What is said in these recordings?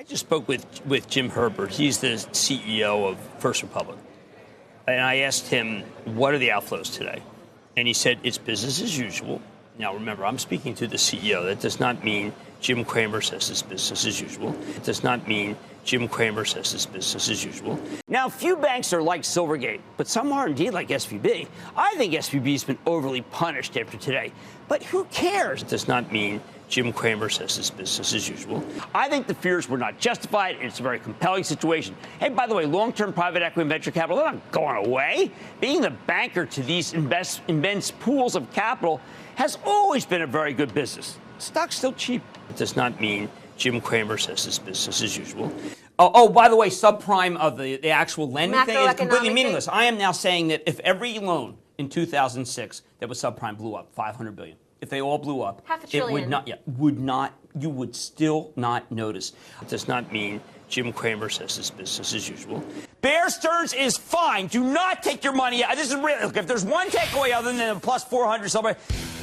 just spoke with Jim Herbert. He's the CEO of First Republic. And I asked him, what are the outflows today? And he said, it's business as usual. Now, remember, I'm speaking to the CEO. That does not mean Jim Cramer says it's business as usual. It does not mean Jim Cramer says it's business as usual. Now, few banks are like Silvergate, but some are indeed like SVB. I think SVB's been overly punished after today. But who cares? It does not mean Jim Cramer says it's business as usual. I think the fears were not justified, and it's a very compelling situation. Hey, by the way, long-term private equity and venture capital, they're not going away. Being the banker to these immense pools of capital has always been a very good business. Stock's still cheap. It does not mean Jim Cramer says it's business as usual. Oh, by the way, subprime of the actual lending thing is completely meaningless. I am now saying that if every loan in 2006 that was subprime blew up, $500 billion, if they all blew up, it would not, you would still not notice. It does not mean Jim Cramer says it's business as usual. Bear Stearns is fine. Do not take your money out. This is really, look, if there's one takeaway other than a plus 400 somebody,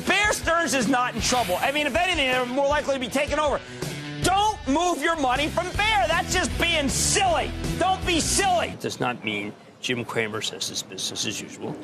Bear Stearns is not in trouble. I mean, if anything, they're more likely to be taken over. Don't move your money from Bear. That's just being silly. Don't be silly. It does not mean Jim Cramer says it's business as usual.